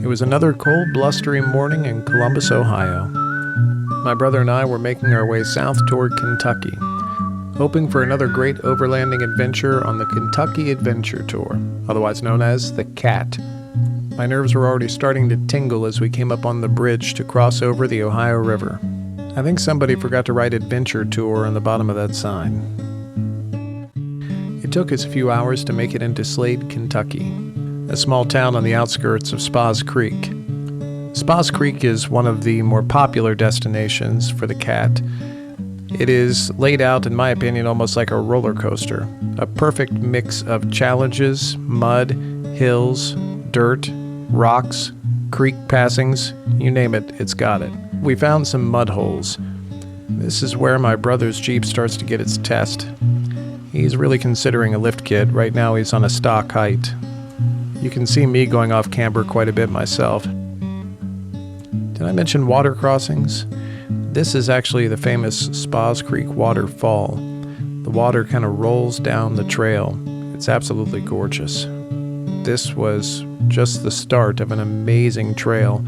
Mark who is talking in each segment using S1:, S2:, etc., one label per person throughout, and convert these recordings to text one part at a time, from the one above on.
S1: It was another cold, blustery morning in Columbus, Ohio. My brother and I were making our way south toward Kentucky, hoping for another great overlanding adventure on the Kentucky Adventure Tour, otherwise known as the CAT. My nerves were already starting to tingle as we came up on the bridge to cross over the Ohio River. I think somebody forgot to write Adventure Tour on the bottom of that sign. It took us a few hours to make it into Slade, Kentucky, a small town on the outskirts of Spas Creek. Spas Creek is one of the more popular destinations for the CAT. It is laid out, in my opinion, almost like a roller coaster. A perfect mix of challenges, mud, hills, dirt, rocks, creek passings, you name it, it's got it. We found some mud holes. This is where my brother's Jeep starts to get its test. He's really considering a lift kit. Right now he's on a stock height. You can see me going off camber quite a bit myself. Did I mention water crossings? This is actually the famous Spas Creek waterfall. The water kind of rolls down the trail. It's absolutely gorgeous. This was just the start of an amazing trail.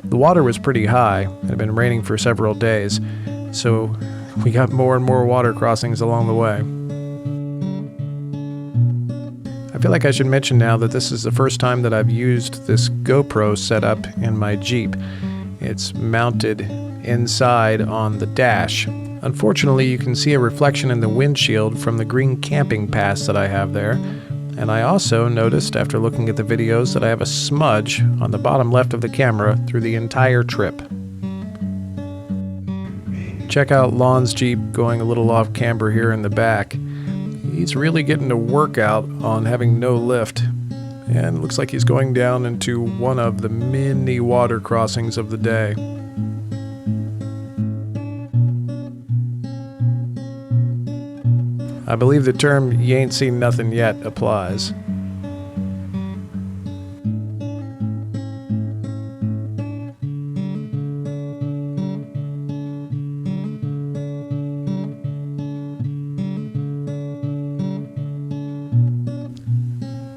S1: The water was pretty high. It had been raining for several days, so we got more and more water crossings along the way. I feel like I should mention now that this is the first time that I've used this GoPro setup in my Jeep. It's mounted inside on the dash. Unfortunately, you can see a reflection in the windshield from the green camping pass that I have there. And I also noticed after looking at the videos that I have a smudge on the bottom left of the camera through the entire trip. Check out Lon's Jeep going a little off camber here in the back. He's really getting a workout on having no lift, and it looks like he's going down into one of the many water crossings of the day. I believe the term "you ain't seen nothing yet" applies.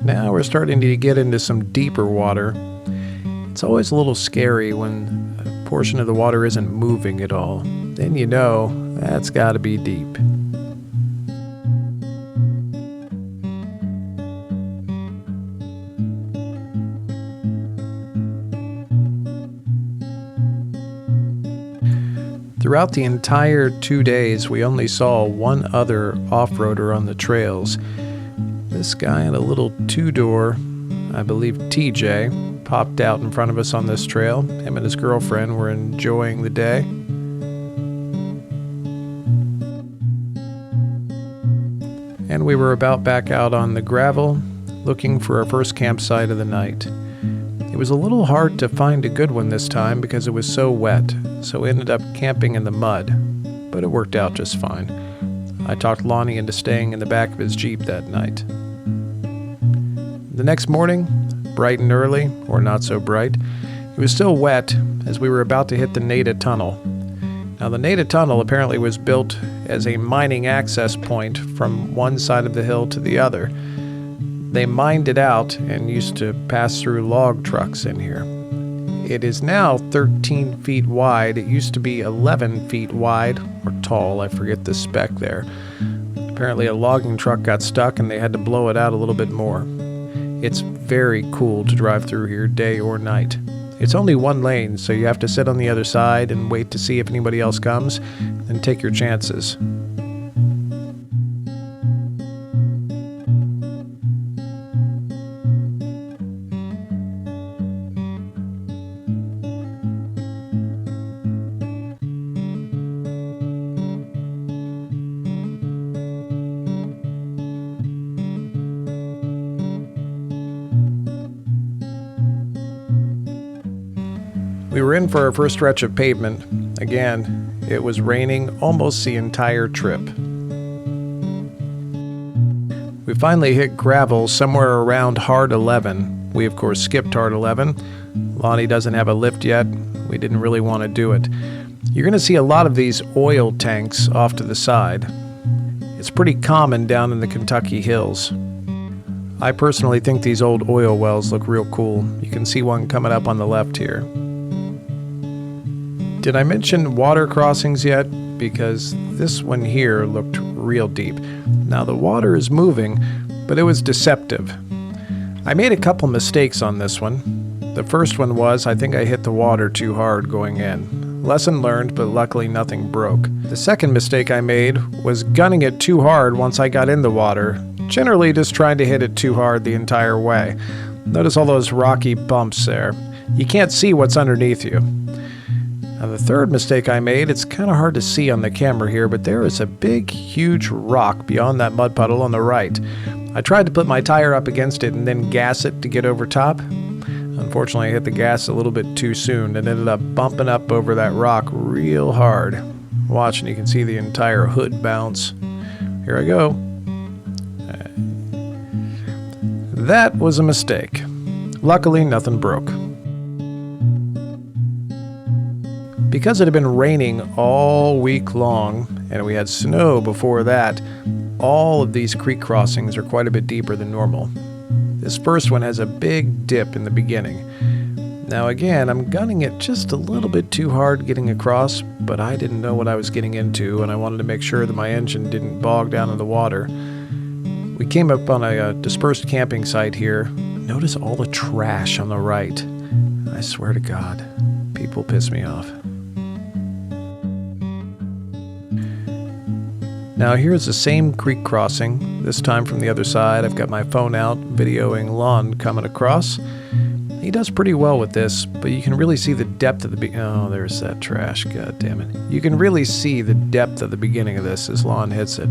S1: Now we're starting to get into some deeper water. It's always a little scary when a portion of the water isn't moving at all. Then you know that's got to be deep. Throughout the entire 2 days, we only saw one other off-roader on the trails. This guy in a little two-door, I believe TJ, popped out in front of us on this trail. Him and his girlfriend were enjoying the day. And we were about back out on the gravel, looking for our first campsite of the night. It was a little hard to find a good one this time because it was so wet, so we ended up camping in the mud, but it worked out just fine. I talked Lonnie into staying in the back of his Jeep that night. The next morning, bright and early, or not so bright, it was still wet as we were about to hit the Nada Tunnel. Now, the Nada Tunnel apparently was built as a mining access point from one side of the hill to the other. They mined it out and used to pass through log trucks in here. It is now 13 feet wide. It used to be 11 feet wide, or tall, I forget the spec there. Apparently a logging truck got stuck and they had to blow it out a little bit more. It's very cool to drive through here day or night. It's only one lane, so you have to sit on the other side and wait to see if anybody else comes, and take your chances. We were in for our first stretch of pavement. Again, it was raining almost the entire trip. We finally hit gravel somewhere around Hard 11. We, of course, skipped Hard 11. Lonnie doesn't have a lift yet. We didn't really want to do it. You're going to see a lot of these oil tanks off to the side. It's pretty common down in the Kentucky hills. I personally think these old oil wells look real cool. You can see one coming up on the left here. Did I mention water crossings yet? Because this one here looked real deep. Now the water is moving, but it was deceptive. I made a couple mistakes on this one. The first one was I think I hit the water too hard going in. Lesson learned, but luckily nothing broke. The second mistake I made was gunning it too hard once I got in the water, generally just trying to hit it too hard the entire way. Notice all those rocky bumps there. You can't see what's underneath you. Now the third mistake I made, it's kind of hard to see on the camera here, but there is a big, huge rock beyond that mud puddle on the right. I tried to put my tire up against it and then gas it to get over top. Unfortunately, I hit the gas a little bit too soon and ended up bumping up over that rock real hard. Watch and you can see the entire hood bounce. Here I go. That was a mistake. Luckily, nothing broke. Because it had been raining all week long, and we had snow before that, all of these creek crossings are quite a bit deeper than normal. This first one has a big dip in the beginning. Now again, I'm gunning it just a little bit too hard getting across, but I didn't know what I was getting into, and I wanted to make sure that my engine didn't bog down in the water. We came up on a dispersed camping site here. Notice all the trash on the right. I swear to God, people piss me off. Now here's the same creek crossing, this time from the other side. I've got my phone out, videoing Lon coming across. He does pretty well with this, but you can really see the depth of the oh, there's that trash, god damn it. You can really see the depth of the beginning of this as Lon hits it.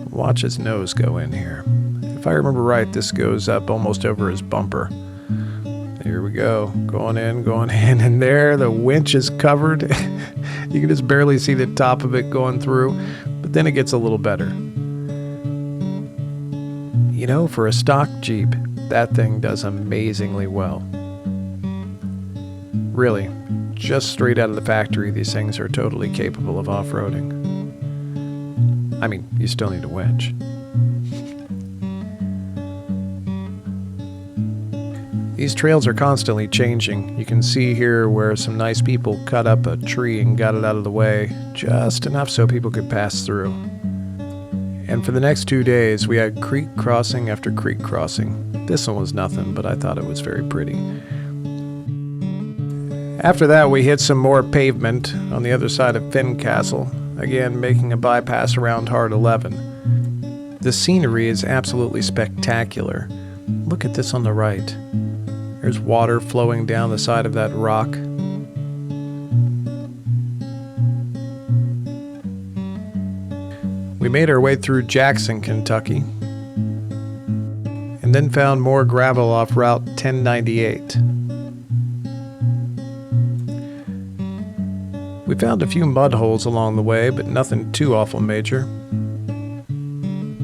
S1: Watch his nose go in here. If I remember right, this goes up almost over his bumper. Here we go, going in, and there the winch is covered. You can just barely see the top of it going through, but then it gets a little better. You know, for a stock Jeep, that thing does amazingly well. Really, just straight out of the factory, these things are totally capable of off-roading. I mean, you still need a winch. These trails are constantly changing. You can see here where some nice people cut up a tree and got it out of the way, just enough so people could pass through. And for the next 2 days, we had creek crossing after creek crossing. This one was nothing, but I thought it was very pretty. After that, we hit some more pavement on the other side of Fincastle, again making a bypass around Hard 11. The scenery is absolutely spectacular. Look at this on the right. There's water flowing down the side of that rock. We made our way through Jackson, Kentucky, and then found more gravel off Route 1098. We found a few mud holes along the way, but nothing too awful major.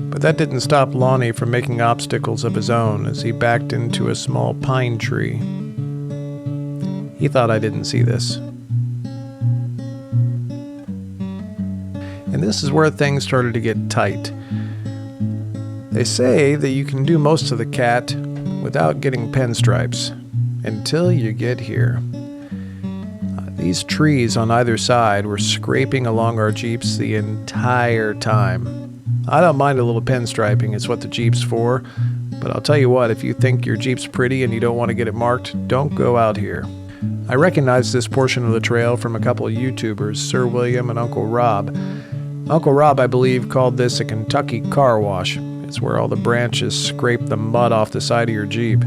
S1: But that didn't stop Lonnie from making obstacles of his own as he backed into a small pine tree. He thought I didn't see this. And this is where things started to get tight. They say that you can do most of the cat without getting pinstripes, until you get here. These trees on either side were scraping along our Jeeps the entire time. I don't mind a little pinstriping, it's what the Jeep's for, but I'll tell you what, if you think your Jeep's pretty and you don't want to get it marked, don't go out here. I recognized this portion of the trail from a couple of YouTubers, Sir William and Uncle Rob. Uncle Rob, I believe, called this a Kentucky car wash. It's where all the branches scrape the mud off the side of your Jeep.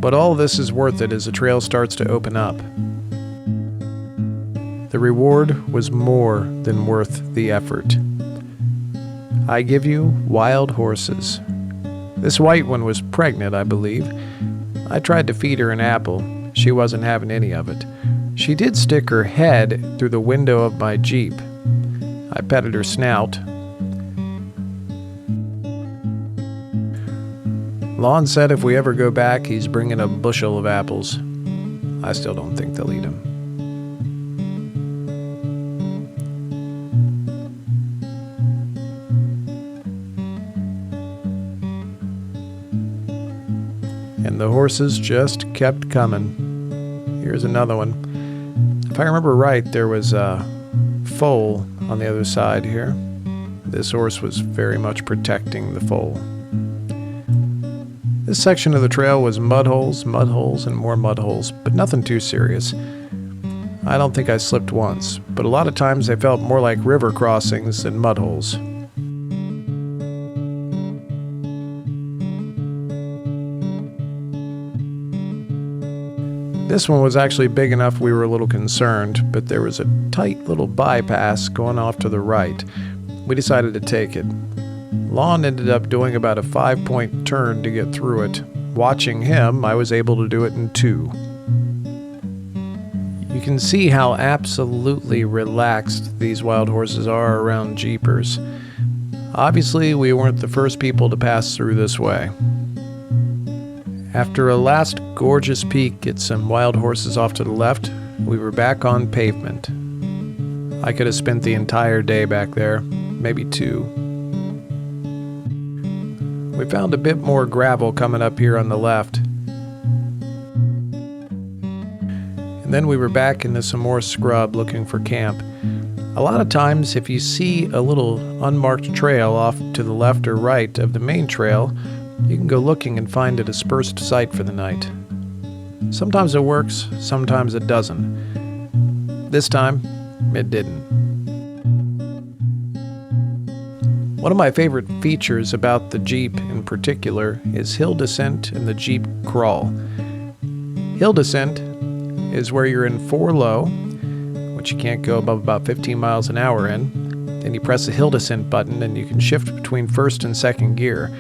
S1: But all this is worth it as the trail starts to open up. The reward was more than worth the effort. I give you wild horses. This white one was pregnant, I believe. I tried to feed her an apple. She wasn't having any of it. She did stick her head through the window of my Jeep. I petted her snout. Lon said if we ever go back, he's bringing a bushel of apples. I still don't think they'll eat them. and the horses just kept coming. Here's another one. If I remember right, there was a foal on the other side here. This horse was very much protecting the foal. This section of the trail was mud holes, and more mud holes, but nothing too serious. I don't think I slipped once, but a lot of times they felt more like river crossings than mud holes. This one was actually big enough we were a little concerned, but there was a tight little bypass going off to the right. We decided to take it. Lon ended up doing about a 5-point turn to get through it. Watching him, I was able to do it in 2. You can see how absolutely relaxed these wild horses are around jeepers. Obviously, we weren't the first people to pass through this way. After a last gorgeous peek at some wild horses off to the left, we were back on pavement. I could have spent the entire day back there, maybe 2. We found a bit more gravel coming up here on the left. And then we were back into some more scrub looking for camp. A lot of times, if you see a little unmarked trail off to the left or right of the main trail, you can go looking and find a dispersed site for the night. Sometimes it works, sometimes it doesn't. This time, it didn't. One of my favorite features about the Jeep in particular is hill descent and the Jeep crawl. Hill descent is where you're in 4 low, which you can't go above about 15 miles an hour in. Then you press the hill descent button and you can shift between first and second gear.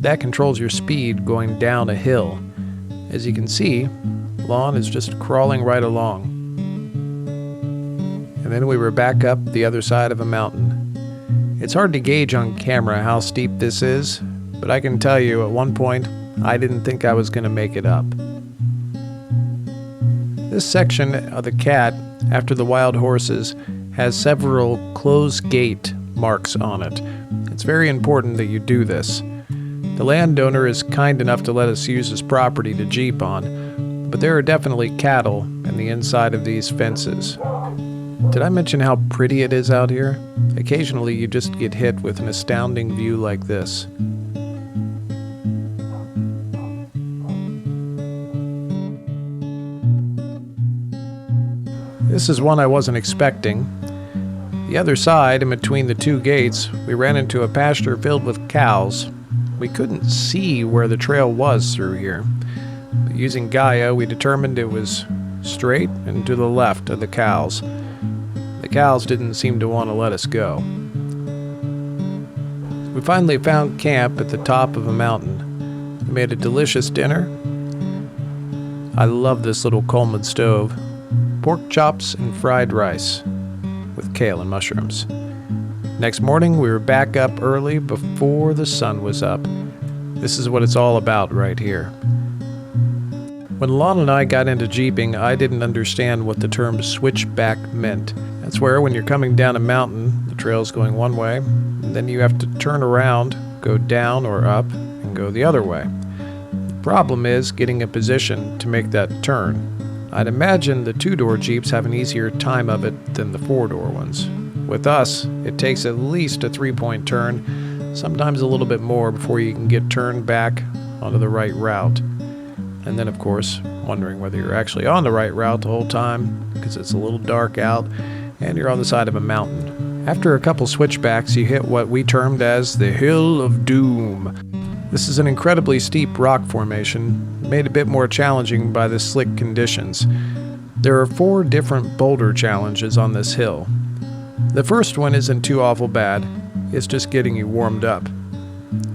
S1: That controls your speed going down a hill. As you can see, Lon is just crawling right along. And then we were back up the other side of a mountain. It's hard to gauge on camera how steep this is, but I can tell you at one point, I didn't think I was going to make it up. This section of the Cat, after the wild horses, has several closed gate marks on it. It's very important that you do this. The landowner is kind enough to let us use his property to jeep on, but there are definitely cattle in the inside of these fences. Did I mention how pretty it is out here? Occasionally you just get hit with an astounding view like this. This is one I wasn't expecting. The other side, in between the 2 gates, we ran into a pasture filled with cows. We couldn't see where the trail was through here. But using Gaia, we determined it was straight and to the left of the cows. The cows didn't seem to want to let us go. We finally found camp at the top of a mountain. We made a delicious dinner. I love this little Coleman stove. Pork chops and fried rice with kale and mushrooms. Next morning, we were back up early before the sun was up. This is what it's all about right here. When Lon and I got into jeeping, I didn't understand what the term switchback meant. That's where when you're coming down a mountain, the trail's going one way, and then you have to turn around, go down or up, and go the other way. The problem is getting a position to make that turn. I'd imagine the 2-door Jeeps have an easier time of it than the 4-door ones. With us, it takes at least a 3-point turn, sometimes a little bit more before you can get turned back onto the right route. And then, of course, wondering whether you're actually on the right route the whole time because it's a little dark out and you're on the side of a mountain. After a couple switchbacks, you hit what we termed as the Hill of Doom. This is an incredibly steep rock formation, made a bit more challenging by the slick conditions. There are 4 different boulder challenges on this hill. The first one isn't too awful bad, it's just getting you warmed up.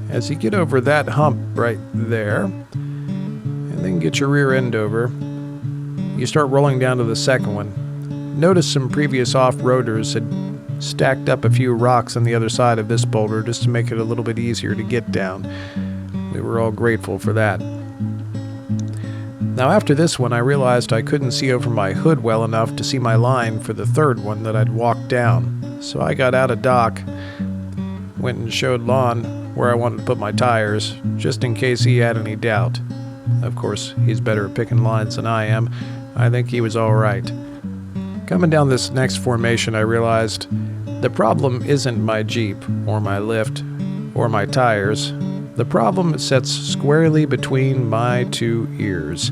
S1: As you get over that hump right there, and then get your rear end over, you start rolling down to the second one. Notice some previous off-roaders had stacked up a few rocks on the other side of this boulder just to make it a little bit easier to get down. We were all grateful for that. Now after this one, I realized I couldn't see over my hood well enough to see my line for the third one that I'd walked down. So I got out of dock, went and showed Lon where I wanted to put my tires, just in case he had any doubt. Of course, he's better at picking lines than I am. I think he was all right. Coming down this next formation, I realized the problem isn't my Jeep or my lift or my tires. The problem sits squarely between my two ears.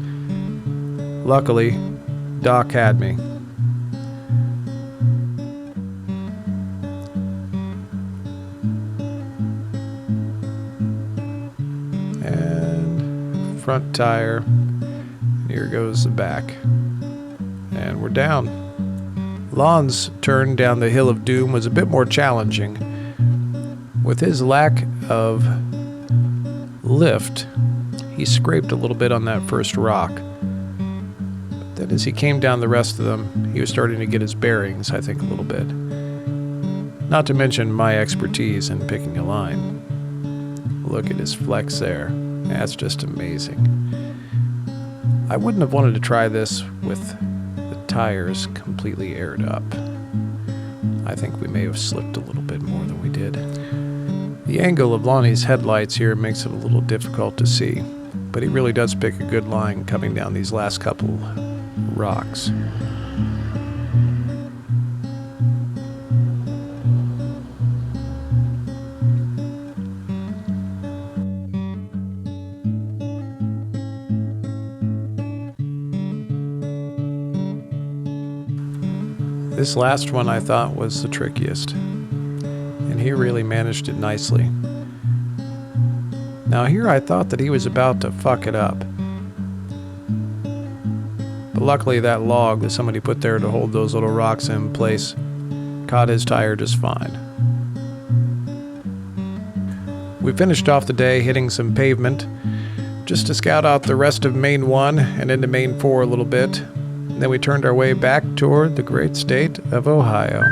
S1: Luckily, Doc had me. And front tire. Here goes the back. And we're down. Lon's turn down the hill of doom was a bit more challenging. With his lack of lift, he scraped a little bit on that first rock. But then as he came down the rest of them, he was starting to get his bearings, I think, a little bit. Not to mention my expertise in picking a line. Look at his flex there. That's just amazing. I wouldn't have wanted to try this with the tires completely aired up. I think we may have slipped a little bit more than we did. The angle of Lonnie's headlights here makes it a little difficult to see, but he really does pick a good line coming down these last couple rocks. This last one I thought was the trickiest, and he really managed it nicely. Now here I thought that he was about to fuck it up. But luckily that log that somebody put there to hold those little rocks in place caught his tire just fine. We finished off the day hitting some pavement just to scout out the rest of Main 1 and into Main 4 a little bit. Then we turned our way back toward the great state of Ohio.